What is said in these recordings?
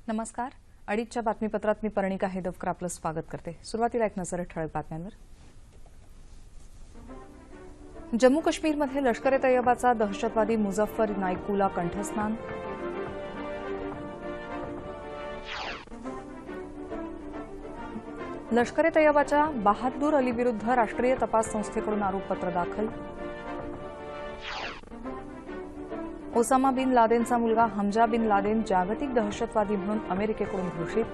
नमस्कार. अडीचच्या बातमीपत्रात मी पर्णिका हेदवकर आपलं स्वागत करते. सुरुवातीला एक नजर ठळक बातम्यांवर. जम्मू काश्मीरमध्ये लष्कर तैयबाचा दहशतवादी मुझफ्फर नायकूला कंठस्नान. लष्कर तैयबाच्या बहादूर अली विरुद्ध राष्ट्रीय तपास संस्थेकडून आरोपपत्र दाखल. ओसामा बिन लादेनचा मुलगा हमजा बिन लादेन जागतिक दहशतवादी म्हणून अमेरिकेकडून घोषित.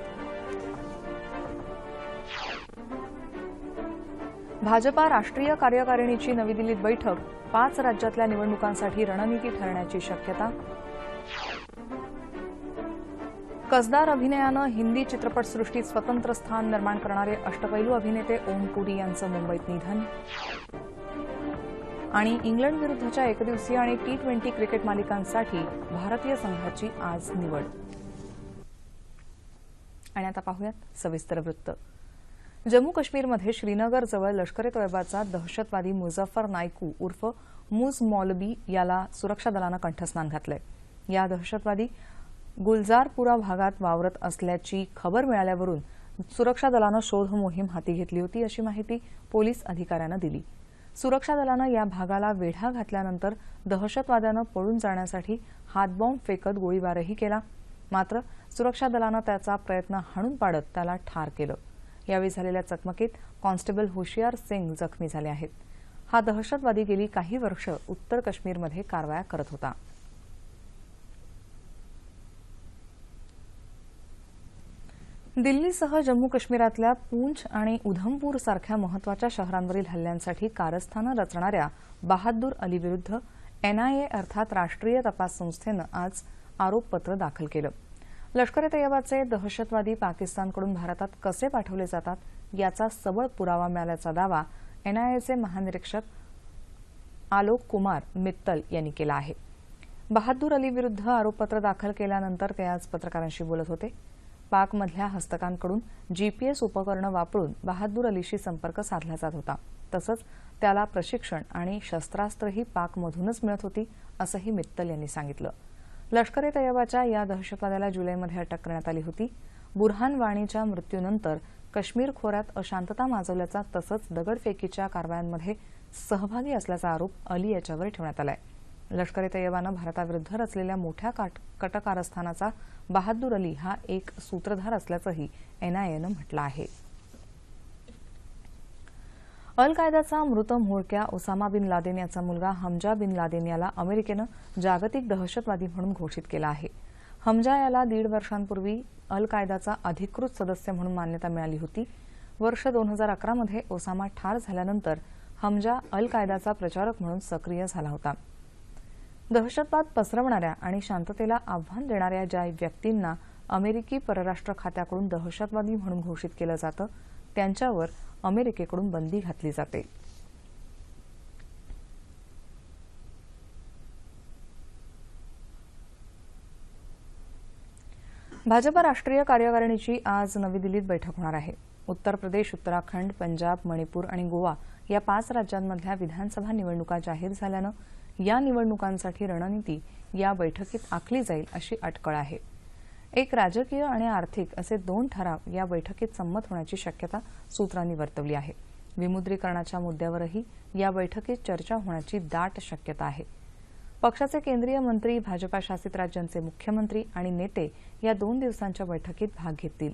भाजपा राष्ट्रीय कार्यकारिणीची नवी दिल्लीत बैठक. 5 राज्यातल्या निवडणुकांसाठी रणनीती ठरण्याची शक्यता. कसदार अभिनयानं हिंदी चित्रपटसृष्टीत स्वतंत्र स्थान निर्माण करणारे अष्टपैलू अभिनेते ओम पुरी यांचं मुंबईत निधन. आणि इंग्लंड विरुद्धच्या एकदिवसीय आणि T20 क्रिकेट मालिकांसाठी भारतीय संघाची आज निवड. आणि आता पाहूयात सविस्तर वृत्त. जम्मू काश्मीरमध्ये श्रीनगरजवळ लष्कर तैयबाचा दहशतवादी मुझफ्फर नायकू उर्फ मुझ मौलवी याला सुरक्षा दलानं कंठस्नान घातलंय. या दहशतवादी गुलजारपुरा भागात वावरत असल्याची खबर मिळाल्यावरून सुरक्षा दलानं शोध मोहीम हाती घेतली होती, अशी माहिती पोलीस अधिकाऱ्यानं दिली. सुरक्षा दलानं या भागाला वेढा घातल्यानंतर दहशतवाद्यानं पळून जाण्यासाठी हातबॉम्ब फेकत गोळीबारही केला. मात्र सुरक्षा दलानं त्याचा प्रयत्न हाणून पाडत त्याला ठार केलं. यावेळी झालेल्या चकमकीत कॉन्स्टेबल हुशियार सिंग जखमी झाले आहेत. हा दहशतवादी गेली काही वर्ष उत्तर काश्मीरमध्ये कारवाया करत होता. दिल्लीसह जम्मू काश्मीरातल्या पूंछ आणि उधमपूर सारख्या महत्वाच्या शहरांवरील हल्ल्यांसाठी कारस्थानं रचणाऱ्या बहादूर अली विरुद्ध NIA अर्थात राष्ट्रीय तपास संस्थेनं आज आरोपपत्र दाखल केलं. लष्कर तैयबाचे दहशतवादी पाकिस्तानकडून भारतात कसे पाठवले जातात याचा सबळ पुरावा मिळाल्याचा दावा NIAचे महानिरीक्षक आलोक कुमार मित्तल यांनी केला आहे. बहादूर अली विरुद्ध आरोपपत्र दाखल केल्यानंतर ते आज पत्रकारांशी बोलत होते. पाकमधल्या हस्तकांकडून GPS उपकरणं वापरून बहादूर अलीशी संपर्क साधला जात होता. तसंच त्याला प्रशिक्षण आणि शस्त्रास्त्रही पाकमधूनच मिळत होती, असंही मित्तल यांनी सांगितलं. लष्कर तैयबाच्या या दहशतवाद्याला जुलैमध्ये अटक करण्यात आली होती. बुरहान वाणीच्या मृत्यूनंतर काश्मीर खोऱ्यात अशांतता माजवल्याचा तसंच दगडफेकीच्या कारवायांमध्ये सहभागी असल्याचा आरोप अली याच्यावर ठेवण्यात आलाय. लष्कर तैयबानं भारताविरुद्ध रचलेल्या मोठ्या कटकारस्थानाचा बहादूर अली हा एक सूत्रधार असल्याचंही NIAनं म्हटलं आहे. अल कायदाचा मृत म्होरक्या ओसामा बिन लादेन याचा मुलगा हमजा बिन लादेन याला अमेरिकेनं जागतिक दहशतवादी म्हणून घोषित केलं आहे. हमजा याला 1.5 वर्षांपूर्वी अल कायदाचा अधिकृत सदस्य म्हणून मान्यता मिळाली होती. वर्ष 2011 मध्ये ओसामा ठार झाल्यानंतर हमजा अल कायदाचा प्रचारक म्हणून सक्रिय झाला होता. दहशतवाद पसरवणाऱ्या आणि शांततेला आव्हान देणाऱ्या ज्या व्यक्तींना अमेरिकी परराष्ट्र खात्याकडून दहशतवादी म्हणून घोषित केलं जातं त्यांच्यावर अमेरिकेकडून बंदी घातली जाते. भाजपा राष्ट्रीय कार्यकारिणीची आज नवी दिल्लीत बैठक होणार आहे. उत्तर प्रदेश, उत्तराखंड, पंजाब, मणिपूर आणि गोवा या 5 राज्यांमधल्या विधानसभा निवडणुका जाहीर झाल्यानं या निवडणुकांसाठी रणनीती या बैठकीत आखली जाईल अशी अटकळ आहे. एक राजकीय आणि आर्थिक असे 2 ठराव या बैठकीत संमत होण्याची शक्यता सूत्रांनी वर्तवली आहे. विमुद्रीकरणाच्या मुद्द्यावरही या बैठकीत चर्चा होण्याची दाट शक्यता आहे. पक्षाचे केंद्रीय मंत्री, भाजपा शासित राज्यांचे मुख्यमंत्री आणि नेते या 2 दिवसांच्या बैठकीत भाग घेतील.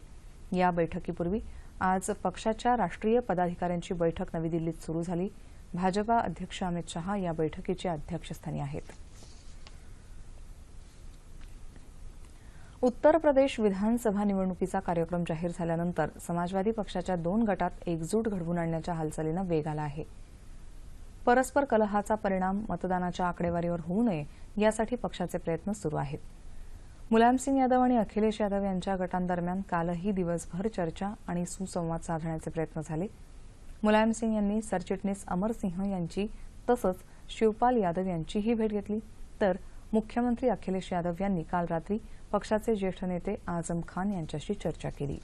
या बैठकीपूर्वी आज पक्षाच्या राष्ट्रीय पदाधिकाऱ्यांची बैठक नवी दिल्लीत सुरू झाली. भाजपा अध्यक्ष अमित शहा या बैठकीच्या अध्यक्षस्थानी आहेत. उत्तर प्रदेश विधानसभा निवडणुकीचा कार्यक्रम जाहीर झाल्यानंतर समाजवादी पक्षाच्या 2 गटात एकजूट घडवून आणण्याच्या हालचालींना वेग आला आहे. परस्पर कलहाचा परिणाम मतदानाच्या आकडेवारीवर होऊ नये यासाठी पक्षाचे प्रयत्न सुरू आहेत. मुलायमसिंग यादव आणि अखिलेश यादव यांच्या गटांदरम्यान कालही दिवसभर चर्चा आणि सुसंवाद साधण्याचे प्रयत्न झाले. मुलायमसिंग यांनी सरचिटणीस अमर सिंह यांची तसंच शिवपाल यादव यांचीही भेट घेतली, तर मुख्यमंत्री अखिलेश यादव यांनी काल रात्री पक्षाचे ज्येष्ठ नेते आझम खान यांच्याशी चर्चा केली.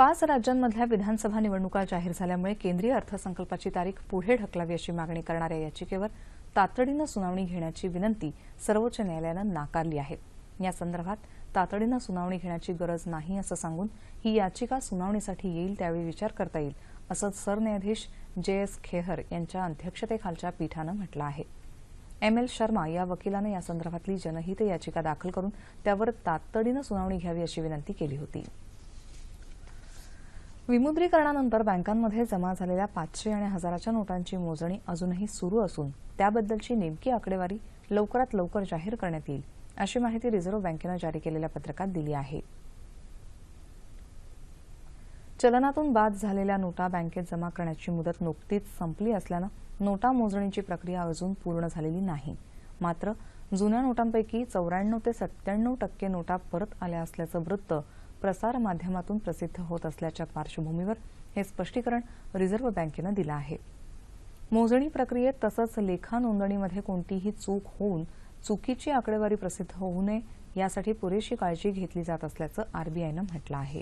5 राज्यांमधल्या विधानसभा निवडणुका जाहीर झाल्यामुळे केंद्रीय अर्थसंकल्पाची तारीख पुढे ढकलावी अशी मागणी करणाऱ्या याचिकेवर तातडीनं सुनावणी घेण्याची विनंती सर्वोच्च न्यायालयानं नाकारली आहे। या संदर्भात तातडीनं सुनावणी घेण्याची गरज नाही असं सांगून ही याचिका सुनावणीसाठी येईल त्यावेळी विचार करता येईल असं सरन्यायाधीश JS खेहर यांच्या अध्यक्षतेखालच्या पीठानं म्हटलं आहे। ML शर्मा या वकिलानं या संदर्भातली जनहित याचिका दाखल करून त्यावर तातडीनं सुनावणी घ्यावी अशी विनंती केली होती। विमुद्रीकरणानंतर बँकांमध्ये जमा झालेल्या 500 आणि 1000च्या नोटांची मोजणी अजूनही सुरू असून त्याबद्दलची नेमकी आकडेवारी लवकरात लवकर जाहीर करण्यात येईल अशी माहिती रिझर्व्ह बँकेनं जारी केलेल्या पत्रकात दिली आहे। चलनातून बाद झालेल्या नोटा बँकेत जमा करण्याची मुदत नुकतीच संपली असल्यानं नोटा मोजणीची प्रक्रिया अजून पूर्ण झालेली नाही। मात्र जुन्या नोटांपैकी 94 ते 97% नोटा परत आल्या असल्याचं वृत्त प्रसार माध्यमातून प्रसिद्ध होत असल्याच्या पार्श्वभूमीवर हे स्पष्टीकरण रिझर्व्ह बँकेनं दिलं आहे। मोजणी प्रक्रियेत तसंच लेखा नोंदणीमध्ये कोणतीही चूक होऊन चुकीची आकडेवारी प्रसिद्ध होऊ नये यासाठी पुरेशी काळजी घेतली जात असल्याचं RBIनं म्हटलं आहे।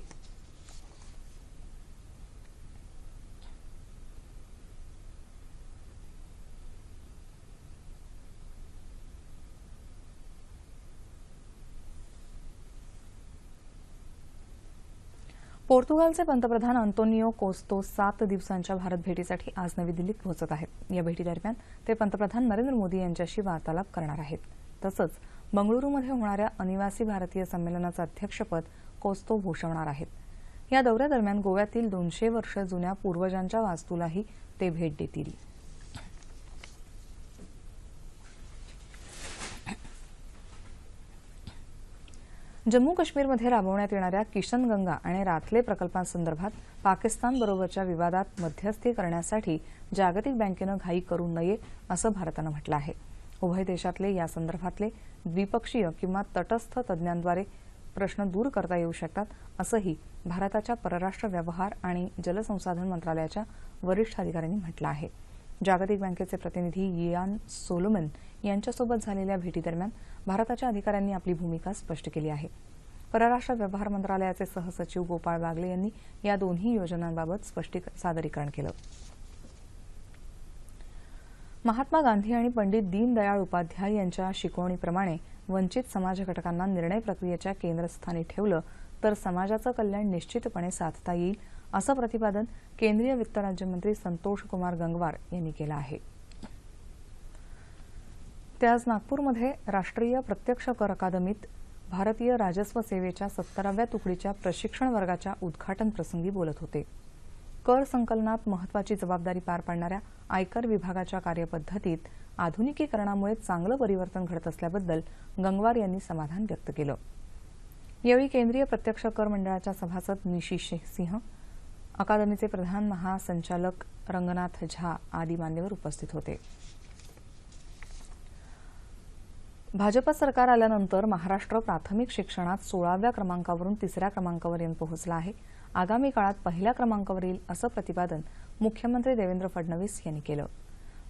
पोर्तुगालचे पंतप्रधान अंतोनियो कोस्टा 7 दिवसांच्या भारत भेटीसाठी आज नवी दिल्लीत पोहोचत आहेत। या भेटीदरम्यान ते पंतप्रधान नरेंद्र मोदी यांच्याशी वार्तालाप करणार आहेत। तसंच बंगळुरूमध्ये होणाऱ्या अनिवासी भारतीय संमेलनाचं अध्यक्षपद कोस्टा भूषवणार आहेत। या दौऱ्यादरम्यान गोव्यातील 200 वर्ष जुन्या पूर्वजांच्या वास्तूलाही ते भेट देतील। जम्मू काश्मीरमध्ये राबवण्यात येणाऱ्या किशन गंगा आणि रातले प्रकल्पांसंदर्भात पाकिस्तानबरोबरच्या विवादात मध्यस्थी करण्यासाठी जागतिक बँकेनं घाई करू नये असं भारतानं म्हटलं आहे। उभय देशातले या संदर्भातले द्विपक्षीय किंवा तटस्थ तज्ज्ञांद्वारे प्रश्न दूर करता येऊ शकतात असंही भारताच्या परराष्ट्र व्यवहार आणि जलसंसाधन मंत्रालयाच्या वरिष्ठ अधिकाऱ्यांनी म्हटलं आहे। जागतिक बँकेचे प्रतिनिधी इयान सोलोमन यांच्यासोबत झालेल्या भेटीदरम्यान भारताच्या अधिकाऱ्यांनी आपली भूमिका स्पष्ट केली आहे। परराष्ट्र व्यवहार मंत्रालयाचे सहसचिव गोपाळ बागले यांनी या दोन्ही योजनांबाबत सादरीकरण केलं। महात्मा गांधी आणि पंडित दीनदयाळ उपाध्याय यांच्या शिकवणीप्रमाणे वंचित समाज घटकांना निर्णय प्रक्रियेच्या केंद्रस्थानी ठेवलं तर समाजाचं कल्याण निश्चितपणे साधता येईल असं प्रतिपादन केंद्रीय वित्त राज्यमंत्री संतोष कुमार गंगवार यांनी केलं आहे। ते आज नागपूरमध्ये राष्ट्रीय प्रत्यक्ष कर अकादमीत भारतीय राजस्व सेवेच्या 17व्या तुकडीच्या प्रशिक्षण वर्गाच्या उद्घाटन प्रसंगी बोलत होते। कर संकलनात महत्त्वाची जबाबदारी पार पाडणाऱ्या आयकर विभागाच्या कार्यपद्धतीत आधुनिकीकरणामुळे चांगलं परिवर्तन घडत असल्याबद्दल गंगवार यांनी समाधान व्यक्त केलं। यावेळी केंद्रीय प्रत्यक्ष कर मंडळाच्या सभासद निशी सिंह, अकादमीचे प्रधान महासंचालक रंगनाथ झा आदी मान्यवर उपस्थित होते। भाजप सरकार आल्यानंतर महाराष्ट्र प्राथमिक शिक्षणात 16व्या क्रमांकावरून 3ऱ्या क्रमांकावर येऊन पोहोचला आहे। आगामी काळात पहिल्या क्रमांकावर येईल असं प्रतिपादन मुख्यमंत्री देवेंद्र फडणवीस यांनी केलं।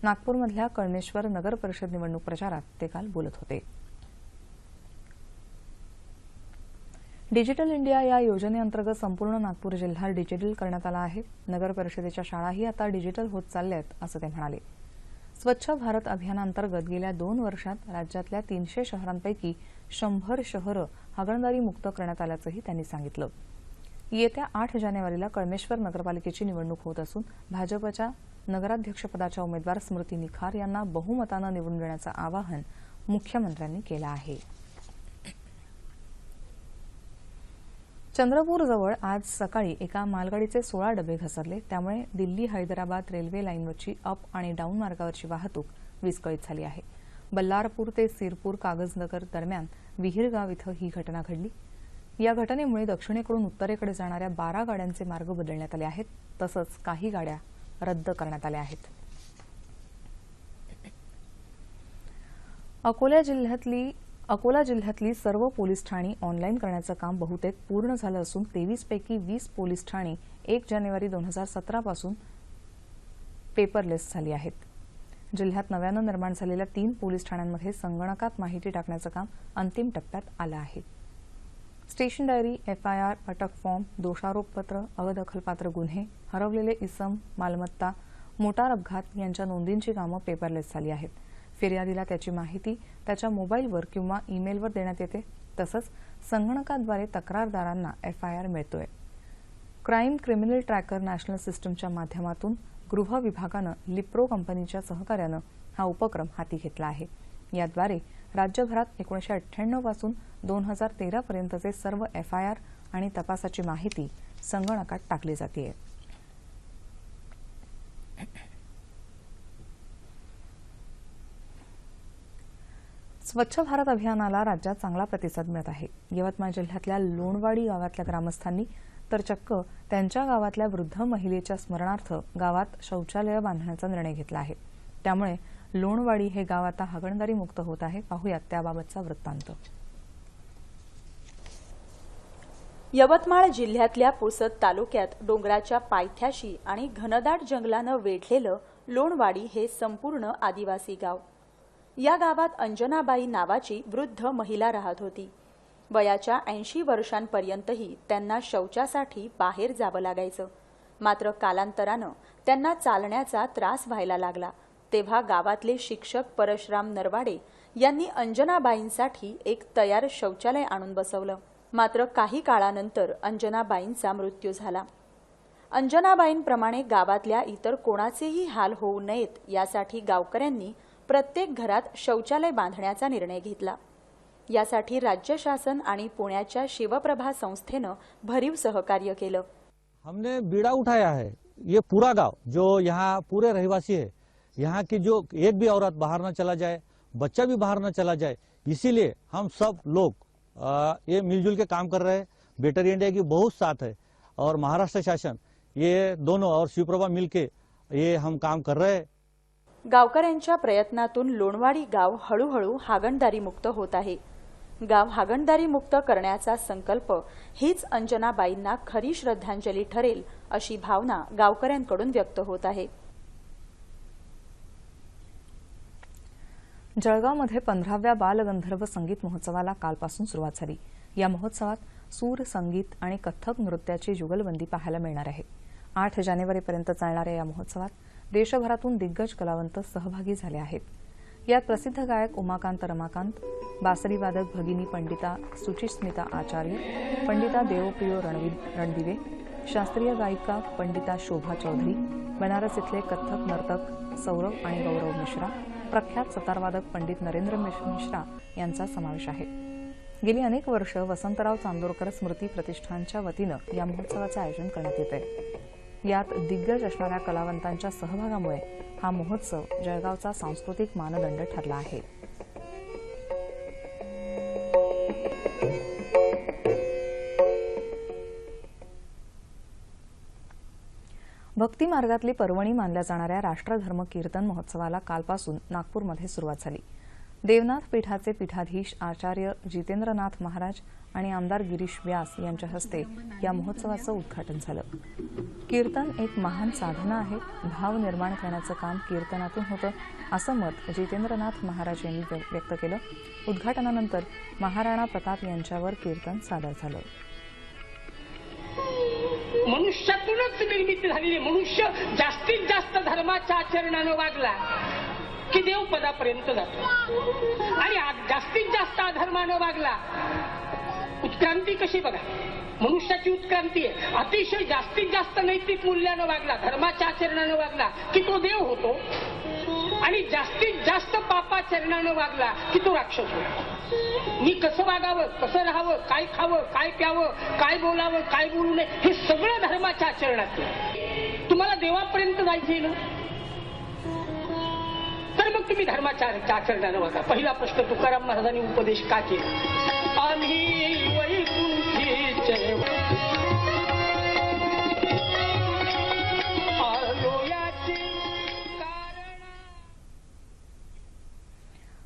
नागपूरमधल्या कळमेश्वर नगर परिषद निवडणूक प्रचारात ते काल बोलत होते। डिजिटल इंडिया या योजनेअंतर्गत संपूर्ण नागपूर जिल्हा डिजिटल करण्यात आला आहे। नगर परिषदेच्या शाळाही आता डिजिटल होत चालल्यात असं ते म्हणाले। स्वच्छ भारत अभियानांतर्गत गेल्या 2 वर्षात राज्यातल्या 300 शहरांपैकी 100 शहरं हागणदारी मुक्त करण्यात आल्याचंही त्यांनी सांगितलं। येत्या 8 जानेवारीला कळमेश्वर नगरपालिकेची निवडणूक होत असून भाजपच्या नगराध्यक्षपदाच्या उमेदवार स्मृती निखार यांना बहुमतानं निवडून देण्याचं आवाहन मुख्यमंत्र्यांनी केलं आहे। चंद्रपूरजवळ आज सकाळी एका मालगाडीचे 16 डबे घसरले। त्यामुळे दिल्ली हैदराबाद रेल्वे लाईनवरची अप आणि डाऊन मार्गावरची वाहतूक विस्कळीत झाली आहे। बल्लारपूर ते सिरपूर कागजनगर दरम्यान विहीरगाव इथं ही घटना घडली। या घटनेमुळे दक्षिणेकडून उत्तरेकडे जाणाऱ्या 12 गाड्यांचे मार्ग बदलण्यात आले आहेत, तसंच काही गाड्या रद्द करण्यात आल्या आहेत। अकोला जिल्ह्यातली सर्व पोलीस ठाणी ऑनलाईन करण्याचं काम बहुतेक पूर्ण झालं असून 23 पैकी 20 पोलीस ठाणी 1 जानेवारी 2017 पासून पेपरलेस झाली आहेत। जिल्ह्यात नव्यानं निर्माण झालेल्या 3 पोलीस ठाण्यांमध्ये संगणकात माहिती टाकण्याचं काम अंतिम टप्प्यात आलं आहे। स्टेशन डायरी, FIR, अटक फॉर्म, दोषारोपपत्र, अवदखलपात्र गुन्हे, हरवलेले इसम, मालमत्ता, मोटार अपघात यांच्या नोंदींची कामं पेपरलेस झाली आहेत. फिर्यादीला त्याची माहिती त्याच्या मोबाईलवर किंवा ईमेलवर देण्यात येते. तसंच संगणकाद्वारे तक्रारदारांना FIR मिळतोय. क्राईम क्रिमिनल ट्रॅकर नॅशनल सिस्टमच्या माध्यमातून गृह विभागानं लिप्रो कंपनीच्या सहकार्यानं हा उपक्रम हाती घेतला आहे. याद्वारे राज्यभरात 1998 पासून 2013 पर्यंतचे सर्व FIR आणि तपासाची माहिती संगणकात टाकली जाते. स्वच्छ भारत अभियानाला राज्यात चांगला प्रतिसाद मिळत आहे. यवतमाळ जिल्ह्यातल्या लोणवाडी गावातल्या ग्रामस्थांनी तर चक्क त्यांच्या गावातल्या वृद्ध महिलेच्या स्मरणार्थ गावात शौचालय बांधण्याचा निर्णय घेतला आहे. त्यामुळे लोणवाडी हे गाव आता हागणदारी मुक्त होत आहे. पाहूयात त्याबाबतचा वृत्तांत. यवतमाळ जिल्ह्यातल्या पुसद तालुक्यात डोंगराच्या पायथ्याशी आणि घनदाट जंगलानं वेढलेलं लोणवाडी हे संपूर्ण आदिवासी गाव. या गावात अंजनाबाई नावाची वृद्ध महिला राहत होती. वयाच्या 80 वर्षांपर्यंतही त्यांना शौचासाठी बाहेर जावं लागायचं. मात्र कालांतरानं त्यांना चालण्याचा त्रास व्हायला लागला. तेव्हा गावातले शिक्षक परशुराम नरवाडे यांनी अंजनाबाईंसाठी एक तयार शौचालय आणून बसवलं. मात्र काही काळानंतर अंजनाबाईंचा मृत्यू झाला. अंजनाबाईंप्रमाणे गावातल्या इतर कोणाचेही हाल होऊ नयेत यासाठी गावकऱ्यांनी प्रत्येक घरात शौचालय बांधण्याचा निर्णय घेतला. यासाठी राज्य शासन आणि पुण्याच्या शिवप्रभा संस्थेनं भरीव सहकार्य केलं. हमने बीड़ा उठाया है. ये पूरा गांव जो यहाँ पूरे रहवासी है, यहाँ की जो एक भी औरत बाहर न चला जाए, बच्चा भी बाहर न चला जाए, इसीलिए हम सब लोग ये मिलजुल के काम कर रहे हैं. बेटर इंडिया की बहुत साथ है और महाराष्ट्र शासन ये दोनों और शिवप्रभा मिलके ये हम काम कर रहे हैं. गावकऱ्यांच्या प्रयत्नातून लोणवाडी गाव हळूहळू हागणदारी मुक्त होत आहे. गाव हागणदारी मुक्त करण्याचा संकल्प हीच अंजनाबाईंना खरी श्रद्धांजली ठरेल अशी भावना गावकऱ्यांकडून व्यक्त होत आहे. जळगावमध्ये 15व्या बालगंधर्व संगीत महोत्सवाला कालपासून सुरुवात झाली. या महोत्सवात सूर, संगीत आणि कथ्थक नृत्याची जुगलबंदी पाहायला मिळणार आहे. 8 जानेवारीपर्यंत चालणाऱ्या या महोत्सवात देशभरातून दिग्गज कलावंत सहभागी झाले आहेत. यात प्रसिद्ध गायक उमाकांत रमाकांत, बासरीवादक भगिनी पंडिता सुचिस्मिता आचार्य, पंडिता देवप्रियो रणदिवे, शास्त्रीय गायिका पंडिता शोभा चौधरी, बनारस इथले कथ्थक नर्तक सौरभ आणि गौरव मिश्रा, प्रख्यात सतारवादक पंडित नरेंद्र मिश्रा यांचा समावेश आहे. गेली अनेक वर्ष वसंतराव चांदोरकर स्मृती प्रतिष्ठानच्या वतीनं या महोत्सवाचं आयोजन करण्यात येत आहे. यात दिग्गज असणाऱ्या कलावंतांच्या सहभागामुळे हा महोत्सव जळगावचा सांस्कृतिक मानदंड ठरला आहे. भक्ती मार्गातली पर्वणी मानल्या जाणाऱ्या राष्ट्रधर्म कीर्तन महोत्सवाला कालपासून नागपूरमध्ये सुरुवात झाली. देवनाथ पीठाचे पीठाधीश आचार्य जितेंद्रनाथ महाराज आणि आमदार गिरीश व्यास यांच्या हस्ते या महोत्सवाचं उद्घाटन झालं. कीर्तन एक महान साधना आहे. भाव निर्माण करण्याचं काम कीर्तनातून होतं असं मत जितेंद्रनाथ महाराज यांनी व्यक्त केलं. उद्घाटनानंतर महाराणा प्रताप यांच्यावर कीर्तन सादर झालं. मनुष्यातूनच निर्मिती झालेली मनुष्य जास्तीत जास्त धर्माच्या आचरणानं वागला की देव पदापर्यंत जातो आणि जास्तीत जास्त अधर्मानं वागला उत्क्रांती कशी बघा. मनुष्याची उत्क्रांती आहे. अतिशय जास्तीत जास्त नैतिक मूल्यानं वागला, धर्माच्या आचरणानं वागला की तो देव होतो आणि जास्तीत जास्त पापाचरणानं वागला की तो राक्षस होतो. मी कसं वागावं, कसं राहावं, काय खावं, काय प्यावं, काय बोलावं, काय बोलू नये हे सगळं धर्माच्या आचरणात. तुम्हाला देवापर्यंत जायचंय ना तर मग तुम्ही धर्माच्या आचरणानं वागा. पहिला प्रश्न तुकाराम महाराजांनी उपदेश का केला. आम्ही वैकुंठीचे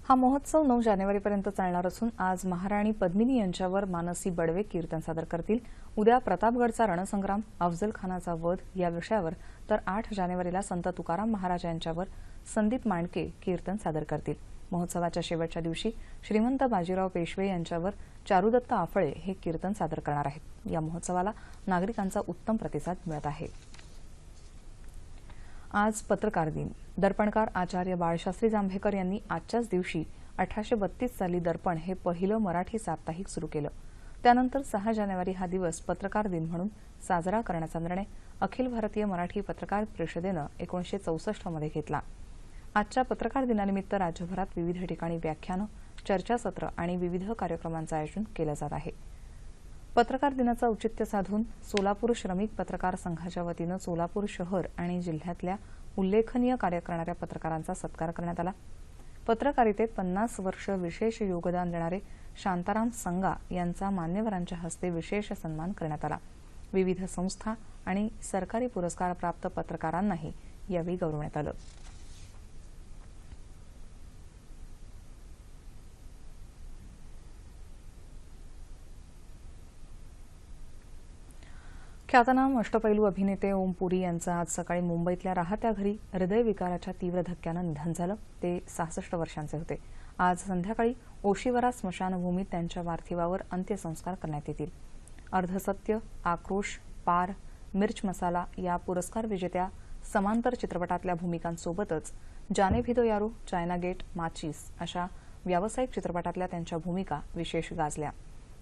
हा महोत्सव 9 जानेवारीपर्यंत चालणार असून आज महाराणी पद्मिनी यांच्यावर मानसी बडवे कीर्तन सादर करतील. उद्या प्रतापगडचा रणसंग्राम, अफजल खानाचा वध या विषयावर तर 8 जानेवारीला संत तुकाराम महाराज यांच्यावर संदीप मांडके कीर्तन सादर करतील. महोत्सवाच्या शेवटच्या दिवशी श्रीमंत बाजीराव पेशवे यांच्यावर चारुदत्त आफळे हे कीर्तन सादर करणार आहेत। या महोत्सवाला नागरिकांचा उत्तम प्रतिसाद मिळत आहे। आज पत्रकार दिन। दर्पणकार आचार्य बाळशास्त्री जांभेकर यांनी आजच्याच दिवशी 1832 साली दर्पण हे पहिलं मराठी साप्ताहिक सुरू केलं। त्यानंतर 6 जानेवारी हा दिवस पत्रकार दिन म्हणून साजरा करण्याचा निर्णय अखिल भारतीय मराठी पत्रकार परिषदेनं 1964 मध्ये घेतला। आजच्या पत्रकार दिनानिमित्त राज्यभरात विविध ठिकाणी व्याख्यानं, चर्चासत्र आणि विविध कार्यक्रमांचं आयोजन केलं जात आहे। पत्रकार दिनाचं औचित्य साधून सोलापूर श्रमिक पत्रकार संघाच्या वतीनं सोलापूर शहर आणि जिल्ह्यातल्या उल्लेखनीय कार्य करणाऱ्या पत्रकारांचा सत्कार करण्यात आला। पत्रकारितेत 50 वर्ष विशेष योगदान देणारे शांताराम संगा यांचा मान्यवरांच्या हस्ते विशेष सन्मान करण्यात आला। विविध संस्था आणि सरकारी पुरस्कार प्राप्त पत्रकारांनाही यावेळी गौरवण्यात आलं। ख्यातनाम अष्टपैलू अभिनेते ओम पुरी यांचं आज सकाळी मुंबईतल्या राहत्या घरी हृदयविकाराच्या तीव्र धक्क्यानं निधन झालं। ते 66 वर्षांचे होते। आज संध्याकाळी ओशिवरा स्मशानभूमीत त्यांच्या पार्थिवावर अंत्यसंस्कार करण्यात येतील। अर्धसत्य, आक्रोश, पार, मिर्च मसाला या पुरस्कार विजेत्या समांतर चित्रपटातल्या भूमिकांसोबतच जाने भी दो यारो, चायना गेट, माचीस अशा व्यावसायिक चित्रपटातल्या त्यांच्या भूमिका विशेष गाजल्या।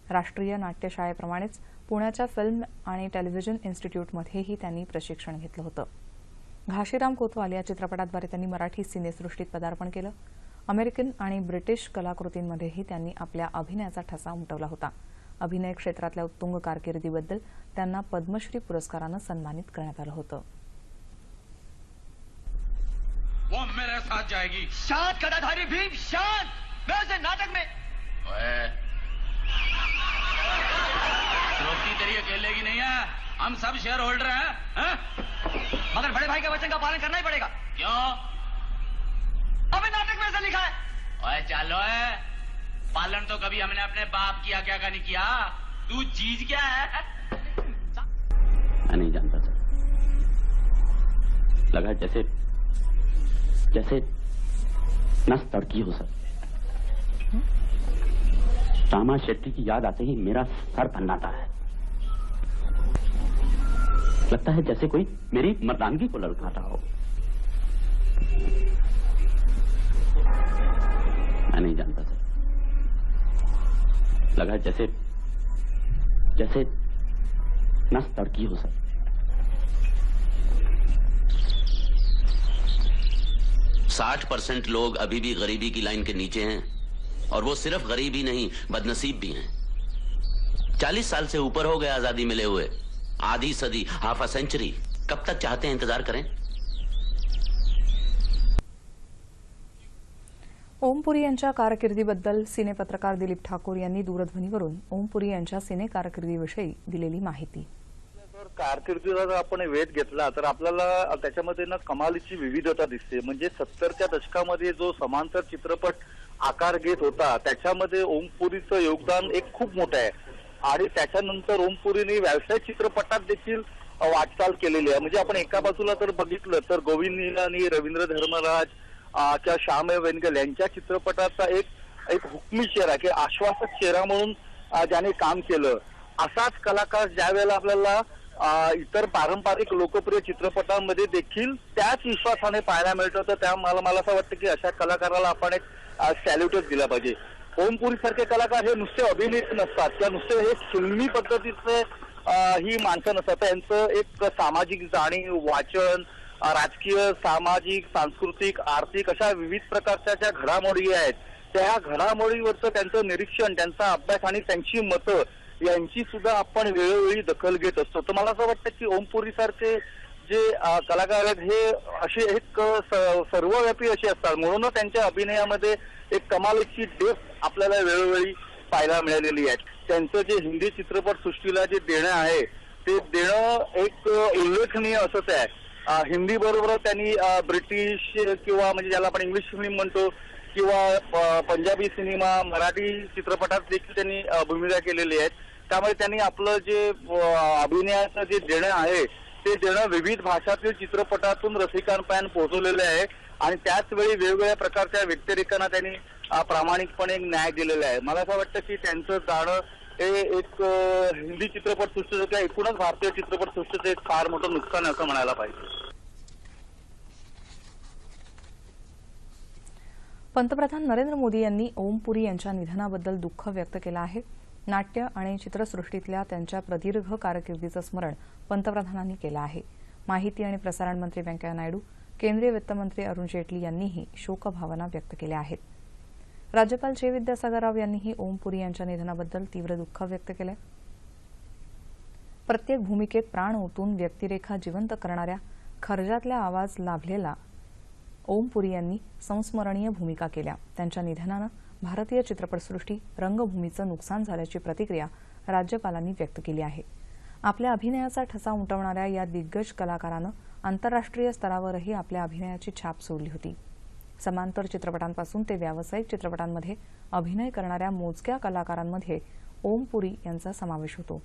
राष्ट्रीय नाट्यशाळेप्रमाणेच पुण्याच्या फिल्म आणि टेलिव्हिजन इन्स्टिट्यूटमध्येही त्यांनी प्रशिक्षण घेतलं होतं। घाशीराम कोतवाल या चित्रपटाद्वारे त्यांनी मराठी सिनेसृष्टीत पदार्पण केलं। अमेरिकन आणि ब्रिटिश कलाकृतींमध्येही त्यांनी आपल्या अभिनयाचा ठसा उमटवला होता। अभिनय क्षेत्रातल्या उत्तुंग कारकिर्दीबद्दल त्यांना पद्मश्री पुरस्कारानं सन्मानित करण्यात आलं होतं। वो मेरे साथ जाएगी। शांत गदाधारी भीम, शांत। मैं उसे नाटक में द्रौपदी तेरी अकेले की नहीं है, हम सब शेयर होल्डर हैं। मगर बड़े भाई के वचन का पालन करना ही पड़ेगा। क्यों? अबे नाटक में ऐसा लिखा है। ओए चलो है, पालन तो कभी हमने अपने बाप किया क्या का नहीं किया। तू चीज क्या है? मैं नहीं जानता सर, लगा जैसे जैसे नस तड़की हो सर। रामा शेट्टी की याद आते ही मेरा सर भन्नाता है। लगता है जैसे कोई मेरी मर्दानगी को ललकारता हो। मैं नहीं जानता सर, लगा जैसे जैसे नस तड़की हो सर। 60% लोग अभी भी गरीबी की लाइन के नीचे हैं, और वो सिर्फ गरीब ही नहीं, बदनसीब भी हैं। 40 साल से ऊपर हो गए आजादी मिले हुए, आधी सदी, हाफ अ सेंचुरी। कब तक चाहते हैं इंतजार करें? ओम पुरी यांच्या कारकिर्दीबद्दल सिनेपत्रकार दिलीप ठाकूर यांनी दूरध्वनीवरून ओम पुरी यांच्या सिने कारकिर्दीविषयी दिलेली माहिती। कारकिर्दीचा जर आपण वेध घेतला तर आपल्याला त्याच्यामध्ये ना कमालीची विविधता दिसते। म्हणजे 70च्या दशकामध्ये जो समांतर चित्रपट आकार घेत होता त्याच्यामध्ये ओम पुरीचं योगदान एक खूप मोठं आहे। आणि त्याच्यानंतर ओम पुरीने व्यावसायिक चित्रपटात देखील वाटचाल केलेली आहे। म्हणजे आपण एका बाजूला तर बघितलं तर गोविंद निलानी, रवींद्र धर्मराज किंवा श्याम वेनगल यांच्या चित्रपटाचा एक हुकमी चेहरा की आश्वासक चेहरा म्हणून ज्याने काम केलं। असाच कलाकार ज्या वेळेला आपल्याला इतर पारंपरिक लोकप्रिय चित्रपटांमध्ये देखील त्याच विश्वासाने पाहायला मिळतं, तर त्या मला असं वाटतं की अशा कलाकाराला आपण एक सॅल्यूटच दिला पाहिजे। ओम पुरी सारखे कलाकार हे नुसते अभिनेते नसतात किंवा नुसते हे फिल्मी पद्धतीचे ही माणसं नसतात। त्यांचं एक सामाजिक जाणीव, वाचन, राजकीय, सामाजिक, सांस्कृतिक, आर्थिक अशा विविध प्रकारच्या ज्या घडामोडी आहेत त्या घडामोडीवरचं त्यांचं निरीक्षण, त्यांचा अभ्यास आणि त्यांची मतं यांची सुद्धा आपण वेळोवेळी दखल घेत असतो। तर मला असं वाटतं की ओम पुरी सारखे जे कलाकार आहेत हे असे एक सर्वव्यापी असे असतात, म्हणून त्यांच्या अभिनयामध्ये एक कमालीची डेप्थ आपल्याला वेळोवेळी पाहायला मिळालेली आहे। त्यांचं जे हिंदी चित्रपट सृष्टीला जे देणं आहे ते देणं एक उल्लेखनीय असंच आहे। हिंदी बरोबर त्यांनी ब्रिटिश किंवा म्हणजे ज्याला आपण इंग्लिश फिल्म म्हणतो किंवा पंजाबी सिनेमा, मराठी चित्रपटात देखील त्यांनी भूमिका केलेली आहेत। त्यामुळे त्यांनी आपलं जे अभिनयाचं जे देणं आहे ते देणं विविध भाषातील चित्रपटातून रसिकांपर्यंत पोहोचवलेलं आहे। आणि त्याच वेळी वेगवेगळ्या प्रकारच्या व्यक्तिरेखांना त्यांनी प्रामाणिकपणे न्याय दिलेला आहे. मला असं वाटतं की त्यांचं जाणं हे एक हिंदी चित्रपटसृष्टीचं किंवा एकूणच भारतीय चित्रपटसृष्टीचं एक फार मोठं नुकसान आहे असं म्हणायला पाहिजे. पंतप्रधान नरेंद्र मोदी यांनी ओम पुरी यांच्या निधनाबद्दल दुःख व्यक्त केलं आहे. नाट्य आणि चित्रसृष्टीतल्या त्यांच्या प्रदीर्घ कारकिर्दीचं स्मरण पंतप्रधानांनी केलं आहे. माहिती आणि प्रसारण मंत्री व्यंकय्या नायडू, केंद्रीय वित्तमंत्री अरुण जेटली यांनीही शोकभावना व्यक्त केल्या आहेत. राज्यपाल चे विद्यासागर राव यांनीही ओम पुरी यांच्या निधनाबद्दल तीव्र दुःख व्यक्त केलंय. प्रत्येक भूमिकेत प्राण ओतून व्यक्तिरेखा जिवंत करणाऱ्या खर्जातला आवाज लाभलेला ओम पुरी यांनी संस्मरणीय भूमिका केल्या. त्यांच्या निधनानं भारतीय चित्रपटसृष्टी रंगभूमीचं नुकसान झाल्याची प्रतिक्रिया राज्यपालांनी व्यक्त केली आहे. आपल्या अभिनयाचा ठसा उमटवणाऱ्या या दिग्गज कलाकारानं आंतरराष्ट्रीय स्तरावरही आपल्या अभिनयाची छाप सोडली होती. समांतर चित्रपटांपासून ते व्यावसायिक चित्रपटांमध्ये अभिनय करणाऱ्या मोजक्या कलाकारांमध्ये ओम पुरी यांचा समावेश होतो.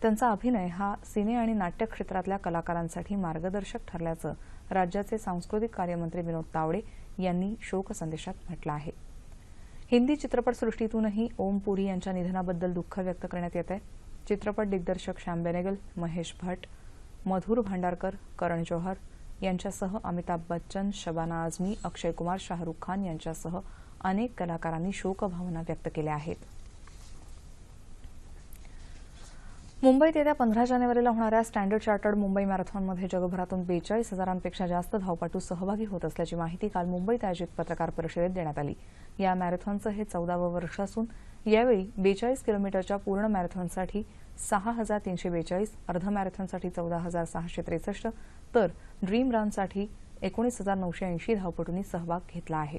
त्यांचा अभिनय हा सिने आणि नाट्य क्षेत्रातल्या कलाकारांसाठी मार्गदर्शक ठरल्याचं राज्याचे सांस्कृतिक कार्यमंत्री विनोद तावडे यांनी शोकसंदेशात म्हटलं आहे. हिंदी चित्रपटसृष्टीतूनही ओम पुरी यांच्या निधनाबद्दल दुःख व्यक्त करण्यात येत आहे. चित्रपट दिग्दर्शक श्याम बेनेगल, महेश भट्ट, मधुर भांडारकर, करण जौहर यांच्यासह अमिताभ बच्चन, शबाना आझमी, अक्षय कुमार, शाहरुख खान यांच्यासह अनेक कलाकारांनी शोकभावना व्यक्त केल्या आहेत. मुंबईत येत्या 15 जानेवारीला होणाऱ्या स्टँडर्ड चार्टर्ड मुंबई मॅरेथॉनमध्ये जगभरातून 42,000पेक्षा जास्त धावपटू सहभागी होत असल्याची माहिती काल मुंबईत आयोजित पत्रकार परिषदेत देण्यात आली. या मॅरेथॉनचं हे 14वं वर्ष असून यावेळी 42 किलोमीटरच्या पूर्ण मॅरेथॉनसाठी 6,342, अर्ध मॅरेथॉनसाठी 14,663 तर ड्रीम रनसाठी 19,980 धावपटूंनी सहभाग घेतला आहे.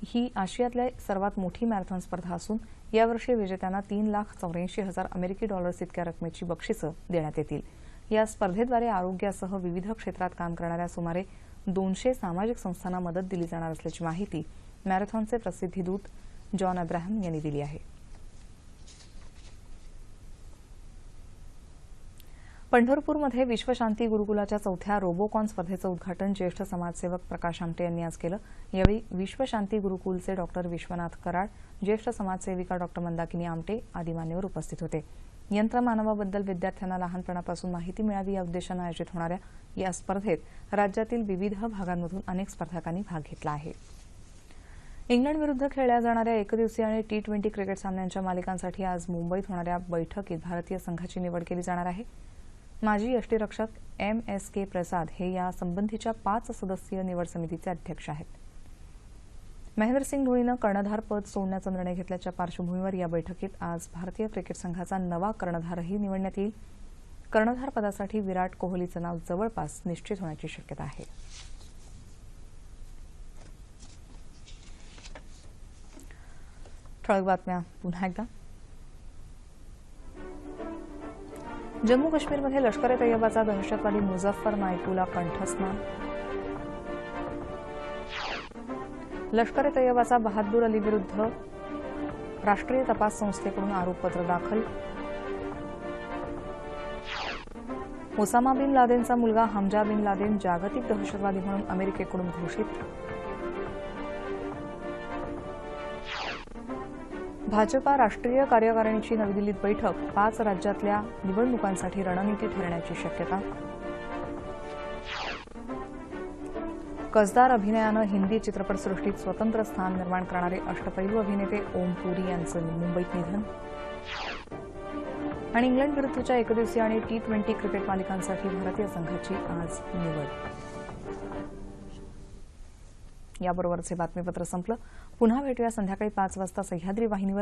ही आशियातली सर्वात मोठी मॅरेथॉन स्पर्धा असून यावर्षी विजेत्यांना $3,84,000 अमेरिकी डॉलर्स इतक्या रकमेची बक्षिसं देण्यात येतील. या स्पर्धेद्वारे आरोग्यासह विविध क्षेत्रात काम करणाऱ्या सुमारे 200 सामाजिक संस्थांना मदत दिली जाणार असल्याची माहिती मॅरेथॉनचे प्रसिद्धी दूत जॉन अब्राहम यांनी दिली आहे. पंढरपूरमध्ये विश्वशांती गुरुकुलाच्या 4थ्या रोबोकॉन स्पर्धेचं उद्घाटन ज्येष्ठ समाजसेवक प्रकाश आमटे यांनी आज केलं. यावेळी विश्वशांती गुरुकुलचे डॉक्टर विश्वनाथ कराड, ज्येष्ठ समाजसेविका डॉक्टर मंदाकिनी आमटे आदी मान्यवर उपस्थित होते. यंत्रमानवाबद्दल विद्यार्थ्यांना लहानपणापासून माहिती मिळावी या उद्देशानं आयोजित होणाऱ्या या स्पर्धेत राज्यातील विविध भागांमधून अनेक स्पर्धकांनी भाग घेतला आहे. इंग्लंडविरुद्ध खेळल्या जाणाऱ्या एकदिवसीय आणि T20 क्रिकेट सामन्यांच्या मालिकांसाठी आज मुंबईत होणाऱ्या बैठकीत भारतीय संघाची निवड केली जाणार आहे. माजी यष्टीरक्षक MSK प्रसाद हे या संबंधीच्या 5 सदस्यीय निवड समितीचे अध्यक्ष आहेत. महेंद्रसिंग धोनीनं कर्णधार पद सोडण्याचा निर्णय घेतल्याच्या पार्श्वभूमीवर या बैठकीत आज भारतीय क्रिकेट संघाचा नवा कर्णधारही निवडण्यात येईल. कर्णधार पदासाठी विराट कोहलीचं नाव जवळपास निश्चित होण्याची शक्यता आहे. ठळक बातम्या पुन्हा एकदा. जम्मू काश्मीरमध्ये लष्कर ए तैयबाचा दहशतवादी मुझफ्फर नायटूला कंठस्नान. लष्कर ए तैयबाचा बहादूर अली विरुद्ध राष्ट्रीय तपास संस्थेकडून आरोपपत्र दाखल. ओसामा बिन लादेनचा मुलगा हमजा बिन लादेन जागतिक दहशतवादी म्हणून अमेरिकेकडून घोषित. भाजपा राष्ट्रीय कार्यकारिणीची नवी दिल्लीत बैठक, 5 राज्यातल्या निवडणुकांसाठी रणनीती ठरण्याची शक्यता. कसदार अभिनयानं हिंदी चित्रपटसृष्टीत स्वतंत्र स्थान निर्माण करणारे अष्टपैलू अभिनेते ओम पुरी यांचं मुंबईत निधन. आणि इंग्लंड विरुद्धच्या एकदिवसीय आणि T20 क्रिकेट मालिकांसाठी भारतीय संघाची आज निवड. याबरोबरच हे बातमीपत्र संपलं. पुन्हा भेटूया संध्याकाळी 5 वाजता सह्याद्री वाहिनीवर.